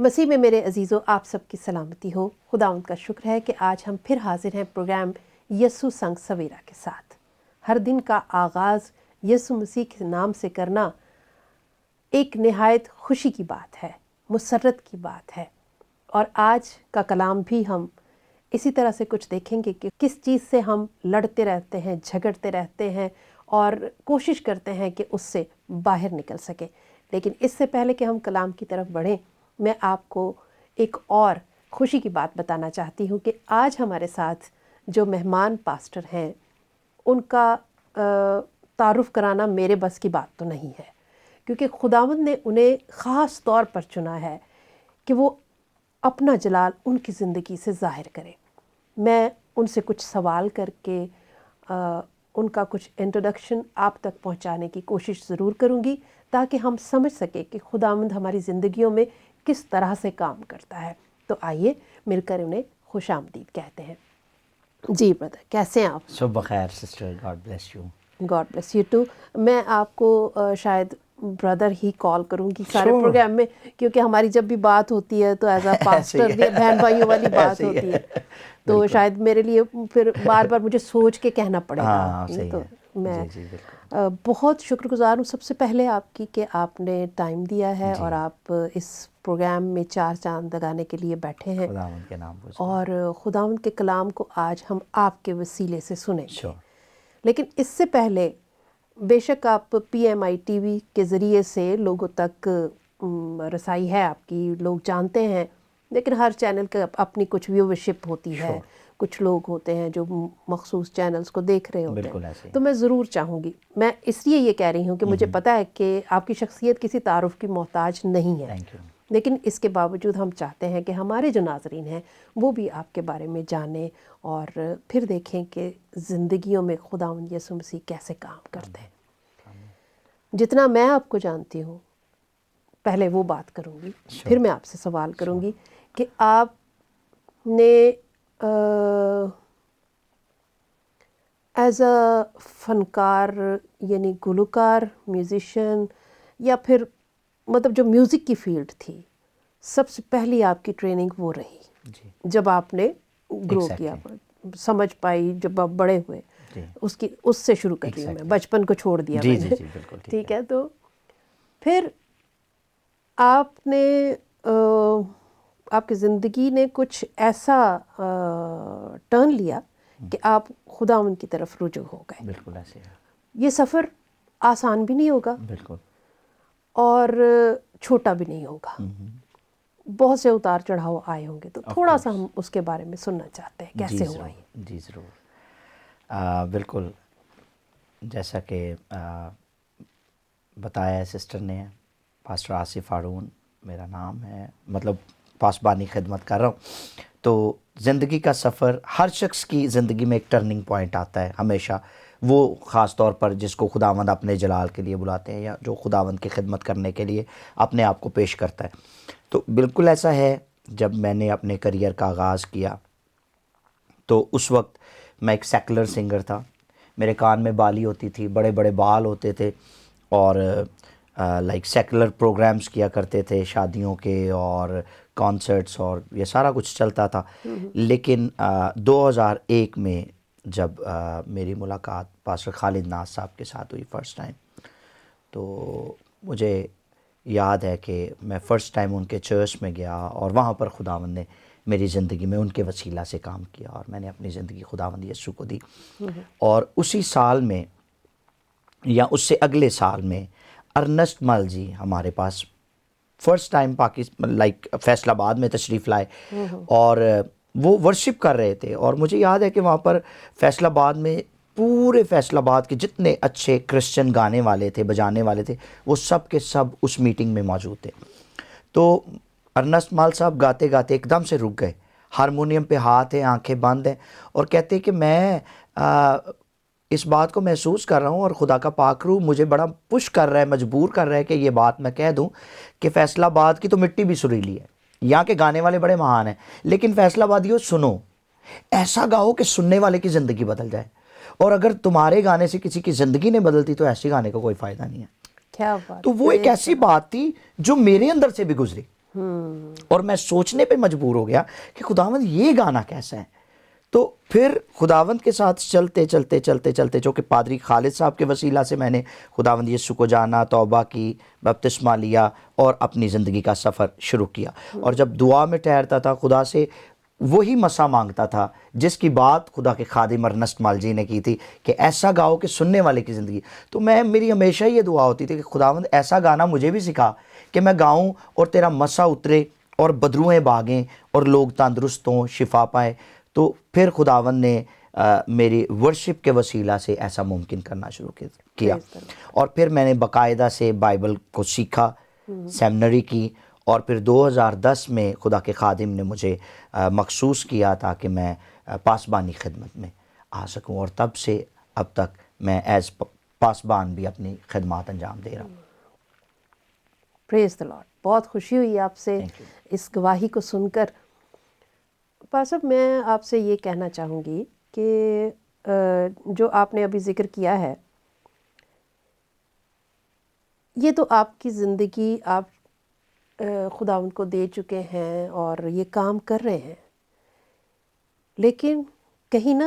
مسیح میں میرے عزیزو، آپ سب کی سلامتی ہو۔ خداوند کا شکر ہے کہ آج ہم پھر حاضر ہیں پروگرام یسوع سنگ سویرا کے ساتھ۔ ہر دن کا آغاز یسوع مسیح کے نام سے کرنا ایک نہایت خوشی کی بات ہے، مسرت کی بات ہے۔ اور آج کا کلام بھی ہم اسی طرح سے کچھ دیکھیں گے کہ کس چیز سے ہم لڑتے رہتے ہیں، جھگڑتے رہتے ہیں اور کوشش کرتے ہیں کہ اس سے باہر نکل سکیں۔ لیکن اس سے پہلے کہ ہم کلام کی طرف بڑھیں، میں آپ کو ایک اور خوشی کی بات بتانا چاہتی ہوں کہ آج ہمارے ساتھ جو مہمان پاسٹر ہیں، ان کا تعارف کرانا میرے بس کی بات تو نہیں ہے، کیونکہ خداوند نے انہیں خاص طور پر چنا ہے کہ وہ اپنا جلال ان کی زندگی سے ظاہر کرے۔ میں ان سے کچھ سوال کر کے ان کا کچھ انٹروڈکشن آپ تک پہنچانے کی کوشش ضرور کروں گی، تاکہ ہم سمجھ سکیں کہ خداوند ہماری زندگیوں میں کس طرح سے کام کرتا ہے۔ تو آئیے مل کر انہیں خوش آمدید کہتے ہیں۔ جی بردر، کیسے ہیں آپ؟ صبح بخیر sister, god bless you. God bless you too. میں آپ کو شاید بردر ہی کال کروں گی سارے پروگرام میں، کیونکہ ہماری جب بھی بات ہوتی ہے تو ایز اے پاسٹر بہن بھائیوں والی بات ہوتی ہے، تو شاید میرے لیے پھر بار بار مجھے سوچ کے کہنا پڑے گا۔ تو میں بہت شکر گزار ہوں سب سے پہلے آپ کی کہ آپ نے ٹائم دیا ہے اور آپ اس پروگرام میں چار چاند لگانے کے لیے بیٹھے ہیں، خداوند کے نام پر، اور خداوند کے کلام کو آج ہم آپ کے وسیلے سے سنیں گے۔ لیکن اس سے پہلے بے شک آپ PMI TV کے ذریعے سے لوگوں تک رسائی ہے آپ کی، لوگ جانتے ہیں، لیکن ہر چینل کا اپنی کچھ ویورشپ ہوتی ہے، کچھ لوگ ہوتے ہیں جو مخصوص چینلز کو دیکھ رہے ہوتے ہیں۔ تو میں ضرور چاہوں گی، میں اس لیے یہ کہہ رہی ہوں کہ مجھے پتہ ہے کہ آپ کی شخصیت کسی تعارف کی محتاج نہیں ہے، لیکن اس کے باوجود ہم چاہتے ہیں کہ ہمارے جو ناظرین ہیں وہ بھی آپ کے بارے میں جانیں اور پھر دیکھیں کہ زندگیوں میں خداوند یسوع مسیح کیسے کام کرتے ہیں۔ جتنا میں آپ کو جانتی ہوں، پہلے وہ بات کروں گی، پھر میں آپ سے سوال کروں گی کہ آپ نے ایز اے فنکار، یعنی گلوکار، میوزیشین، یا پھر مطلب جو میوزک کی فیلڈ تھی، سب سے پہلی آپ کی ٹریننگ وہ رہی جب آپ نے گرو کیا، سمجھ پائی جب آپ بڑے ہوئے، اس سے شروع کر رہی ہوں میں، بچپن کو چھوڑ دیا میں نے، ٹھیک ہے۔ تو پھر آپ نے آپ کی زندگی نے کچھ ایسا ٹرن لیا کہ آپ خداوند کی طرف رجوع ہو گئے۔ بالکل ایسے ہے۔ یہ سفر آسان بھی نہیں ہوگا، بالکل، اور چھوٹا بھی نہیں ہوگا، بہت سے اتار چڑھاؤ آئے ہوں گے، تو تھوڑا سا ہم اس کے بارے میں سننا چاہتے ہیں، کیسے ہوا یہ؟ جی ضرور۔ بالکل، جیسا کہ بتایا ہے سسٹر نے، پاسٹر آصف ہارون میرا نام ہے، مطلب پاسبانی خدمت کر رہا ہوں۔ تو زندگی کا سفر، ہر شخص کی زندگی میں ایک ٹرننگ پوائنٹ آتا ہے ہمیشہ، وہ خاص طور پر جس کو خداوند اپنے جلال کے لیے بلاتے ہیں، یا جو خداوند کی خدمت کرنے کے لیے اپنے آپ کو پیش کرتا ہے۔ تو بالکل ایسا ہے، جب میں نے اپنے کریئر کا آغاز کیا تو اس وقت میں ایک سیکولر سنگر تھا، میرے کان میں بالی ہوتی تھی، بڑے بڑے بال ہوتے تھے، اور لائک سیکولر پروگرامز کیا کرتے تھے شادیوں کے اور کانسرٹس، اور یہ سارا کچھ چلتا تھا۔ لیکن 2001 میں جب میری ملاقات پاسٹر خالد ناز صاحب کے ساتھ ہوئی فرسٹ ٹائم، تو مجھے یاد ہے کہ میں فرسٹ ٹائم ان کے چرچ میں گیا، اور وہاں پر خداوند نے میری زندگی میں ان کے وسیلہ سے کام کیا، اور میں نے اپنی زندگی خداوند یسوع کو دی۔ اور اسی سال میں یا اس سے اگلے سال میں ارنسٹ مل جی ہمارے پاس فرسٹ ٹائم لائک فیصل آباد میں تشریف لائے، اور وہ ورشپ کر رہے تھے، اور مجھے یاد ہے کہ وہاں پر فیصل آباد میں پورے فیصل آباد کے جتنے اچھے کرسچن گانے والے تھے، بجانے والے تھے، وہ سب کے سب اس میٹنگ میں موجود تھے۔ تو ارنسٹ مال صاحب گاتے گاتے ایک دم سے رک گئے، ہارمونیم پہ ہاتھ ہے، آنکھیں بند ہیں، اور کہتے کہ میں اس بات کو محسوس کر رہا ہوں، اور خدا کا پاک روح مجھے بڑا پش کر رہا ہے، مجبور کر رہا ہے کہ یہ بات میں کہہ دوں کہ فیصل آباد کی تو مٹی بھی سریلی ہے، یہاں کے گانے والے بڑے مہان ہیں، لیکن فیصل آبادیوں سنو، ایسا گاؤ کہ سننے والے کی زندگی بدل جائے، اور اگر تمہارے گانے سے کسی کی زندگی نہیں بدلتی تو ایسے گانے کا کوئی فائدہ نہیں ہے۔ کیا بات! تو وہ ایک ایسی بات تھی جو میرے اندر سے بھی گزری، اور میں سوچنے پہ مجبور ہو گیا کہ خداوند یہ گانا کیسا ہے. تو پھر خداوند کے ساتھ چلتے چلتے چلتے چلتے جو کہ پادری خالد صاحب کے وسیلہ سے میں نے خداوند یسوع کو جانا, توبہ کی, بپتسمہ لیا اور اپنی زندگی کا سفر شروع کیا. اور جب دعا میں ٹھہرتا تھا خدا سے وہی مسا مانگتا تھا جس کی بات خدا کے خادم ارنسٹ مال جی نے کی تھی کہ ایسا گاؤ کہ سننے والے کی زندگی. تو میری ہمیشہ یہ دعا ہوتی تھی کہ خداوند ایسا گانا مجھے بھی سکھا کہ میں گاؤں اور تیرا مسا اترے اور بدروئیں بھاگیں اور لوگ تندرست ہوں, شفا پائے. تو پھر خداوند نے میری ورشپ کے وسیلہ سے ایسا ممکن کرنا شروع کیا. اور پھر میں نے باقاعدہ سے بائبل کو سیکھا, سیمنری کی, اور پھر 2010 میں خدا کے خادم نے مجھے مخصوص کیا تھا کہ میں پاسبانی خدمت میں آ سکوں, اور تب سے اب تک میں ایز پاسبان بھی اپنی خدمات انجام دے رہا ہوں. پریز دی لارڈ. بہت خوشی ہوئی آپ سے اس گواہی کو سن کر. پاسب میں آپ سے یہ کہنا چاہوں گی کہ جو آپ نے ابھی ذکر کیا ہے یہ تو آپ کی زندگی آپ خداوند کو دے چکے ہیں اور یہ کام کر رہے ہیں, لیکن کہیں نہ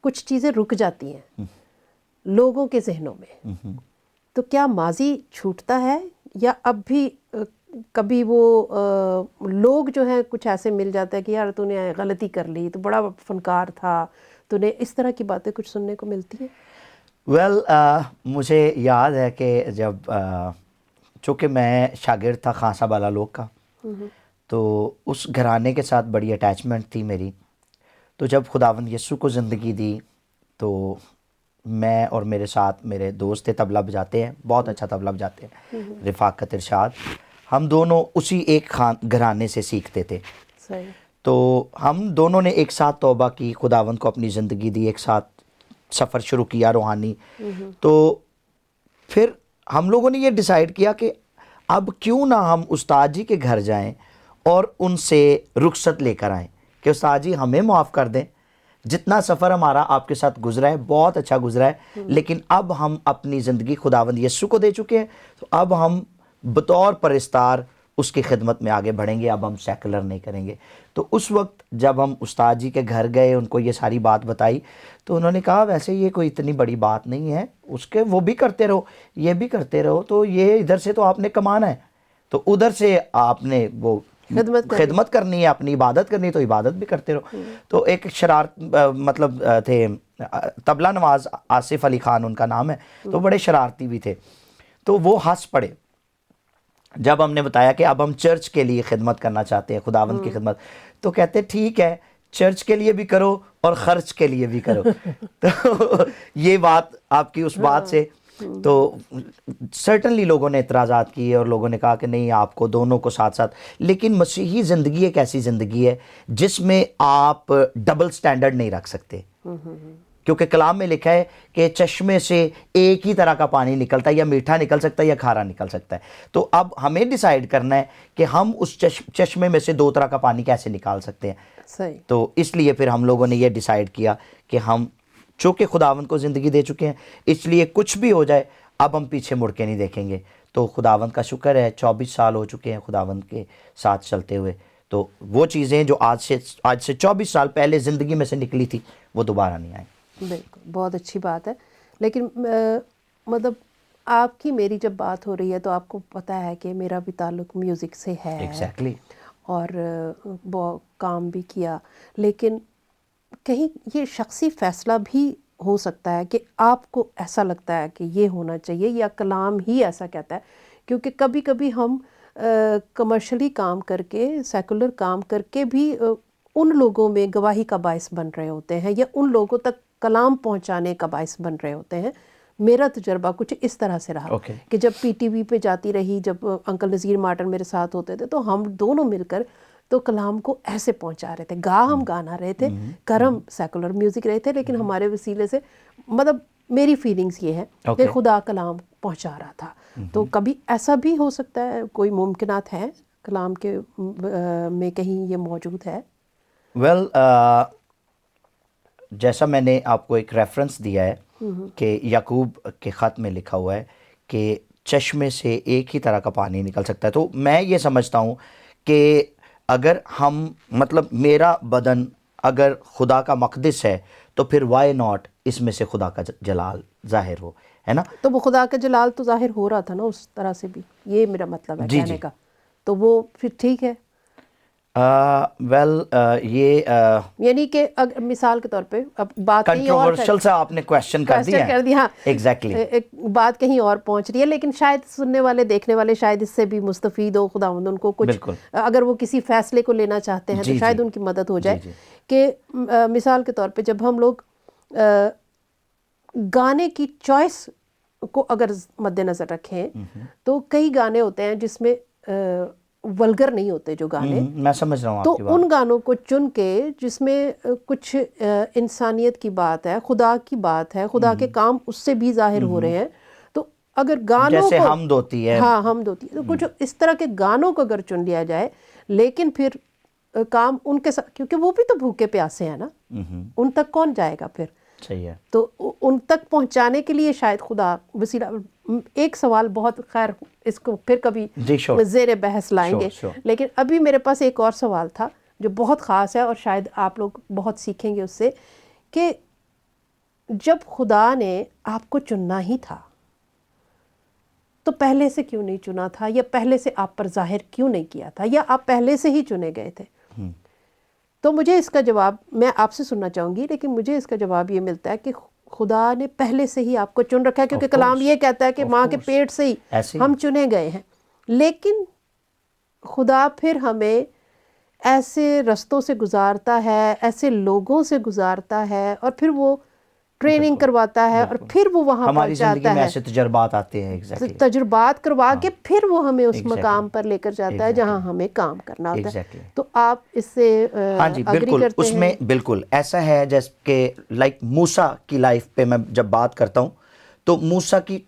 کچھ چیزیں رک جاتی ہیں لوگوں کے ذہنوں میں. تو کیا ماضی چھوٹتا ہے یا اب بھی کبھی وہ لوگ جو ہیں کچھ ایسے مل جاتا ہے کہ یار تو نے غلطی کر لی, تو بڑا فنکار تھا, تو نے اس طرح کی باتیں کچھ سننے کو ملتی ہیں؟ مجھے یاد ہے کہ جب چونکہ میں شاگرد تھا خان صاحب والا لوگ کا, تو اس گھرانے کے ساتھ بڑی اٹیچمنٹ تھی میری. تو جب خداوند یسوع کو زندگی دی تو میں اور میرے ساتھ میرے دوست تھے, طبلہ بجاتے ہیں, بہت اچھا طبلہ بجاتے ہیں, رفاقت ارشاد, ہم دونوں اسی ایک گھرانے سے سیکھتے تھے. تو ہم دونوں نے ایک ساتھ توبہ کی, خداوند کو اپنی زندگی دی, ایک ساتھ سفر شروع کیا روحانی. تو پھر ہم لوگوں نے یہ ڈیسائیڈ کیا کہ اب کیوں نہ ہم استاد جی کے گھر جائیں اور ان سے رخصت لے کر آئیں کہ استاد جی ہمیں معاف کر دیں, جتنا سفر ہمارا آپ کے ساتھ گزرا ہے بہت اچھا گزرا ہے, لیکن اب ہم اپنی زندگی خداوند یسوع کو دے چکے ہیں, تو اب ہم بطور پرستار اس کی خدمت میں آگے بڑھیں گے, اب ہم سیکولر نہیں کریں گے. تو اس وقت جب ہم استاد جی کے گھر گئے, ان کو یہ ساری بات بتائی, تو انہوں نے کہا ویسے یہ کوئی اتنی بڑی بات نہیں ہے, اس کے وہ بھی کرتے رہو یہ بھی کرتے رہو, تو یہ ادھر سے تو آپ نے کمانا ہے, تو ادھر سے آپ نے وہ خدمت کرنی ہے, اپنی عبادت کرنی ہے, تو عبادت بھی کرتے رہو. تو ایک شرارت مطلب تھے طبلہ نواز آصف علی خان ان کا نام ہے, تو بڑے شرارتی بھی تھے. تو وہ ہنس پڑے جب ہم نے بتایا کہ اب ہم چرچ کے لیے خدمت کرنا چاہتے ہیں, خداوند کی خدمت. تو کہتے ٹھیک ہے, چرچ کے لیے بھی کرو اور خرچ کے لیے بھی کرو. تو یہ بات آپ کی اس بات سے تو سرٹنلی لوگوں نے اعتراضات کیے اور لوگوں نے کہا کہ نہیں آپ کو دونوں کو ساتھ ساتھ. لیکن مسیحی زندگی ایک ایسی زندگی ہے جس میں آپ ڈبل سٹینڈرڈ نہیں رکھ سکتے, کیونکہ کلام میں لکھا ہے کہ چشمے سے ایک ہی طرح کا پانی نکلتا ہے, یا میٹھا نکل سکتا ہے یا کھارا نکل سکتا ہے. تو اب ہمیں ڈیسائیڈ کرنا ہے کہ ہم اس چشمے میں سے دو طرح کا پانی کیسے نکال سکتے ہیں. تو اس لیے پھر ہم لوگوں نے یہ ڈیسائیڈ کیا کہ ہم چونکہ خداوند کو زندگی دے چکے ہیں, اس لیے کچھ بھی ہو جائے اب ہم پیچھے مڑ کے نہیں دیکھیں گے. تو خداوند کا شکر ہے 24 سال ہو چکے ہیں خداوند کے ساتھ چلتے ہوئے. تو وہ چیزیں جو آج سے 24 سال پہلے زندگی میں سے نکلی تھی وہ دوبارہ نہیں آئیں. بالکل, بہت اچھی بات ہے. لیکن مطلب آپ کی میری جب بات ہو رہی ہے تو آپ کو پتہ ہے کہ میرا بھی تعلق میوزک سے ہے. ایگزیکٹلی. اور کام بھی کیا, لیکن کہیں یہ شخصی فیصلہ بھی ہو سکتا ہے کہ آپ کو ایسا لگتا ہے کہ یہ ہونا چاہیے, یا کلام ہی ایسا کہتا ہے. کیونکہ کبھی کبھی ہم کمرشلی کام کر کے, سیکولر کام کر کے بھی ان لوگوں میں گواہی کا باعث بن رہے ہوتے ہیں, یا ان لوگوں تک کلام پہنچانے کا باعث بن رہے ہوتے ہیں. میرا تجربہ کچھ اس طرح سے رہا کہ جب پی ٹی وی پہ جاتی رہی, جب انکل نذیر مارٹن میرے ساتھ ہوتے تھے, تو ہم دونوں مل کر تو کلام کو ایسے پہنچا رہے تھے. ہم گانا رہے تھے, ہم سیکولر میوزک رہے تھے, لیکن ہمارے وسیلے سے مطلب میری فیلنگز یہ ہے کہ خدا کلام پہنچا رہا تھا. تو کبھی ایسا بھی ہو سکتا ہے, کوئی ممکنات ہیں کلام کے میں کہیں یہ موجود ہے؟ جیسا میں نے آپ کو ایک ریفرنس دیا ہے کہ یعقوب کے خط میں لکھا ہوا ہے کہ چشمے سے ایک ہی طرح کا پانی نکل سکتا ہے. تو میں یہ سمجھتا ہوں کہ اگر ہم مطلب میرا بدن اگر خدا کا مقدس ہے تو پھر وائی ناٹ اس میں سے خدا کا جلال ظاہر ہو، ہے نا؟ تو وہ خدا کا جلال تو ظاہر ہو رہا تھا نا اس طرح سے بھی، یہ میرا مطلب ہے کہنے کا، تو وہ پھر ٹھیک ہے. ویل یہ یعنی کہ مثال کے طور پہ اب بات کہیں اور کنٹروورشل سا آپ نے کویشچن کر دیا کر دیا، ہاں ایگزیکٹلی ایک بات کہیں اور پہنچ رہی ہے، لیکن شاید سننے والے دیکھنے والے شاید اس سے بھی مستفید ہو، خداوند ان کو کچھ اگر وہ کسی فیصلے کو لینا چاہتے ہیں تو شاید ان کی مدد ہو جائے. کہ مثال کے طور پہ جب ہم لوگ گانے کی چوائس کو اگر مد نظر رکھیں تو کئی گانے ہوتے ہیں جس میں ولگر نہیں ہوتے جو گانے، میں سمجھ رہا ہوں تو آپ کی بات. ان گانوں کو چن کے جس میں کچھ انسانیت کی بات ہے، خدا کی بات ہے، خدا کے کام اس سے بھی ظاہر ہو رہے ہیں، تو اگر گانوں جیسے کو حمد ہوتی ہے، ہاں حمد ہوتی ہے، تو کچھ اس طرح کے گانوں کو اگر چن لیا جائے، لیکن پھر کام ان کے ساتھ، کیونکہ وہ بھی تو بھوکے پیاسے ہیں نا، ان تک کون جائے گا پھر؟ صحیح ہے. تو ان تک پہنچانے کے لیے شاید خدا وسیلہ. ایک سوال بہت، خیر اس کو پھر کبھی زیر بحث لائیں گے، لیکن ابھی میرے پاس ایک اور سوال تھا جو بہت خاص ہے اور شاید آپ لوگ بہت سیکھیں گے اس سے، کہ جب خدا نے آپ کو چننا ہی تھا تو پہلے سے کیوں نہیں چنا تھا، یا پہلے سے آپ پر ظاہر کیوں نہیں کیا تھا، یا آپ پہلے سے ہی چنے گئے تھے؟ تو مجھے اس کا جواب میں آپ سے سننا چاہوں گی، لیکن مجھے اس کا جواب یہ ملتا ہے کہ خدا نے پہلے سے ہی آپ کو چن رکھا ہے، کیونکہ کلام یہ کہتا ہے کہ ماں کے پیٹ سے ہی ہم چنے گئے ہیں. لیکن خدا پھر ہمیں ایسے رستوں سے گزارتا ہے، ایسے لوگوں سے گزارتا ہے، اور پھر وہ ٹریننگ کرواتا ہے، اور پھر وہ وہاں ہماری زندگی پہنچاتا میں ہے، ایسے تجربات آتے ہیں، تجربات کروا کے پھر وہ ہمیں اس مقام پر لے کر جاتا ہے جہاں ہمیں کام کرنا ہوتا ہے. تو آپ اس سے ہاں جی اگری بالکل، کرتے اس ہیں؟ میں بالکل ایسا ہے جیسے کہ لائک موسیٰ کی لائف پہ میں جب بات کرتا ہوں تو موسیٰ کی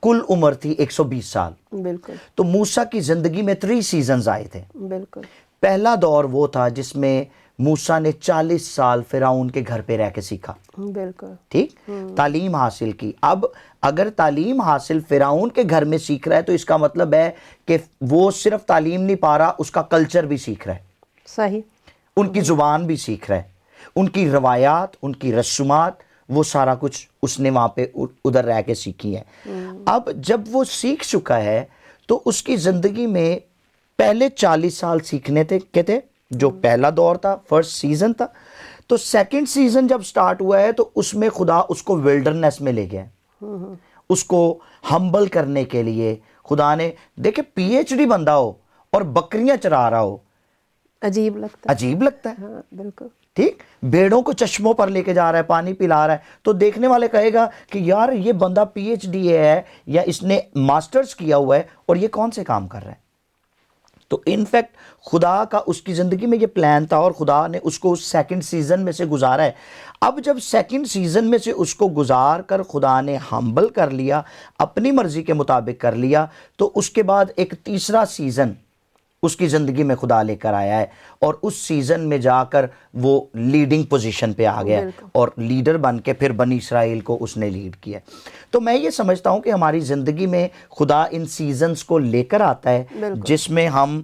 کل عمر تھی 120 سال. بالکل. تو موسیٰ کی زندگی میں 3 سیزنز آئے تھے. بالکل. پہلا دور وہ تھا جس میں موسیٰ نے 40 سال فرعون کے گھر پہ رہ کے سیکھا. بالکل. ٹھیک، تعلیم حاصل کی. اب اگر تعلیم حاصل فرعون کے گھر میں سیکھ رہا ہے تو اس کا مطلب ہے کہ وہ صرف تعلیم نہیں پا رہا، اس کا کلچر بھی سیکھ رہا ہے. صحیح. ان کی زبان بھی سیکھ رہا ہے، ان کی روایات، ان کی رسومات، وہ سارا کچھ اس نے وہاں پہ ادھر رہ کے سیکھی ہے. اب جب وہ سیکھ چکا ہے تو اس کی زندگی میں پہلے 40 سال سیکھنے تھے جو پہلا دور تھا، فرسٹ سیزن تھا. تو سیکنڈ سیزن جب سٹارٹ ہوا ہے تو اس میں خدا اس کو ویلڈرنیس میں لے گیا، اس کو ہمبل کرنے کے لیے. خدا نے دیکھے پی ایچ ڈی بندہ ہو اور بکریاں چرا رہا ہو، عجیب لگتا ہے. ہاں بالکل. ٹھیک، بیڑوں کو چشموں پر لے کے جا رہا ہے، پانی پلا رہا ہے، تو دیکھنے والے کہے گا کہ یار یہ بندہ پی ایچ ڈی ہے یا اس نے ماسٹرز کیا ہوا ہے اور یہ کون سے کام کر رہا ہے. تو انفیکٹ خدا کا اس کی زندگی میں یہ پلان تھا اور خدا نے اس کو اس سیکنڈ سیزن میں سے گزارا ہے. اب جب سیکنڈ سیزن میں سے اس کو گزار کر خدا نے ہمبل کر لیا، اپنی مرضی کے مطابق کر لیا، تو اس کے بعد ایک تیسرا سیزن اس کی زندگی میں خدا لے کر آیا ہے، اور اس سیزن میں جا کر وہ لیڈنگ پوزیشن پہ آ گیا اور لیڈر بن کے پھر بنی اسرائیل کو اس نے لیڈ کیا. تو میں یہ سمجھتا ہوں کہ ہماری زندگی میں خدا ان سیزنز کو لے کر آتا ہے جس میں ہم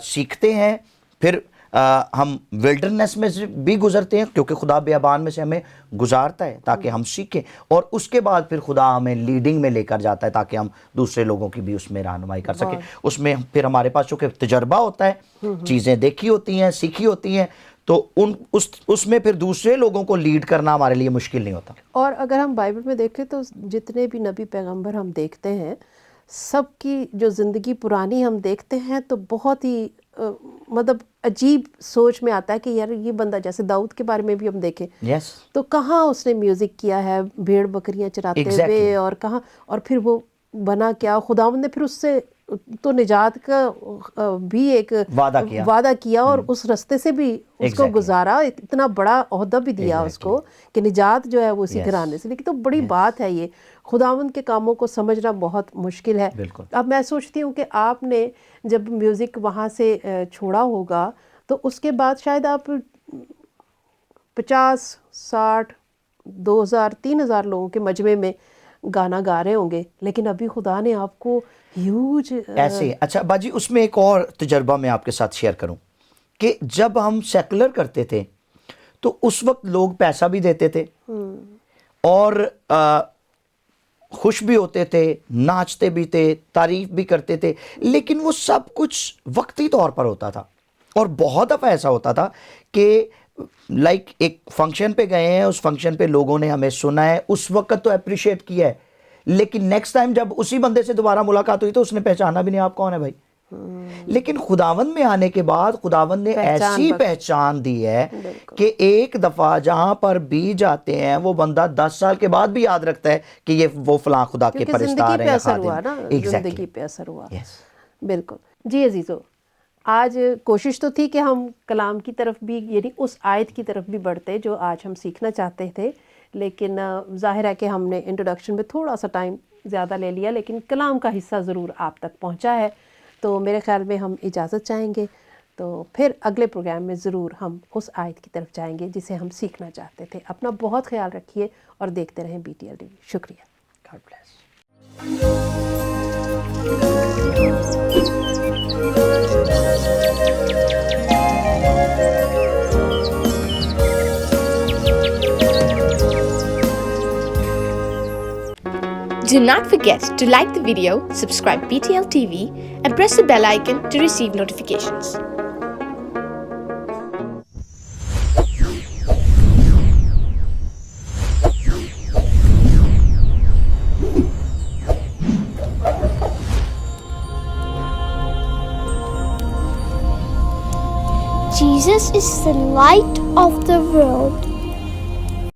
سیکھتے ہیں، پھر ہم ویلڈرنیس میں بھی گزرتے ہیں کیونکہ خدا بیابان میں سے ہمیں گزارتا ہے تاکہ ہم سیکھیں، اور اس کے بعد پھر خدا ہمیں لیڈنگ میں لے کر جاتا ہے تاکہ ہم دوسرے لوگوں کی بھی اس میں رہنمائی کر سکیں. اس میں پھر ہمارے پاس چونکہ تجربہ ہوتا ہے، چیزیں دیکھی ہوتی ہیں، سیکھی ہوتی ہیں، تو اس میں پھر دوسرے لوگوں کو لیڈ کرنا ہمارے لیے مشکل نہیں ہوتا. اور اگر ہم بائبل میں دیکھیں تو جتنے بھی نبی پیغمبر ہم دیکھتے ہیں، سب کی جو زندگی پرانی ہم دیکھتے ہیں تو بہت ہی مطلب عجیب سوچ میں آتا ہے کہ یار یہ بندہ، جیسے داؤد کے بارے میں بھی ہم دیکھیں تو کہاں اس نے میوزک کیا ہے بھیڑ بکریاں چراتے ہوئے، اور کہاں، اور پھر وہ بنا کیا، خداوند نے پھر اس سے تو نجات کا بھی ایک وعدہ کیا اور اس رستے سے بھی اس کو گزارا، اتنا بڑا عہدہ بھی دیا اس کو کہ نجات جو ہے وہ اسی گھرانے سے. لیکن تو بڑی بات ہے، یہ خداوند کے کاموں کو سمجھنا بہت مشکل ہے. اب میں سوچتی ہوں کہ آپ نے جب میوزک وہاں سے چھوڑا ہوگا تو اس کے بعد شاید آپ 50 60 2000 3000 لوگوں کے مجمع میں گانا گا رہے ہوں گے، لیکن ابھی خدا نے آپ کو ہیوج ایسے. اچھا باجی اس میں ایک اور تجربہ میں آپ کے ساتھ شیئر کروں کہ جب ہم سیکولر کرتے تھے تو اس وقت لوگ پیسہ بھی دیتے تھے اور خوش بھی ہوتے تھے, ناچتے بھی تھے, تعریف بھی کرتے تھے, لیکن وہ سب کچھ وقتی طور پر ہوتا تھا. اور بہت دفعہ ایسا ہوتا تھا کہ لائک ایک فنکشن پہ گئے ہیں, اس فنکشن پہ لوگوں نے ہمیں سنا ہے, اس وقت تو اپریشیٹ کیا ہے, لیکن نیکسٹ ٹائم جب اسی بندے سے دوبارہ ملاقات ہوئی تو اس نے پہچانا بھی نہیں آپ کون ہے بھائی. لیکن خداوند میں آنے کے بعد خداوند نے ایسی پہچان دی ہے کہ ایک دفعہ جہاں پر بھی جاتے ہیں وہ بندہ 10 سال کے بعد بھی یاد رکھتا ہے کہ یہ وہ فلاں خدا کے پرستار ہیں, زندگی پہ اثر ہوا. بالکل. جی عزیزو, آج کوشش تو تھی کہ ہم کلام کی طرف بھی, یعنی اس آیت کی طرف بھی بڑھتے جو آج ہم سیکھنا چاہتے تھے, لیکن ظاہر ہے کہ ہم نے انٹروڈکشن میں تھوڑا سا ٹائم زیادہ لے لیا, لیکن کلام کا حصہ ضرور آپ تک پہنچا ہے. تو میرے خیال میں ہم اجازت چاہیں گے, تو پھر اگلے پروگرام میں ضرور ہم اس آیت کی طرف جائیں گے جسے ہم سیکھنا چاہتے تھے. اپنا بہت خیال رکھیے اور دیکھتے رہیں BTL TV. شکریہ. God bless. Do not forget to like the video, subscribe BTL TV, and press the bell icon to receive notifications. Jesus is the light of the world.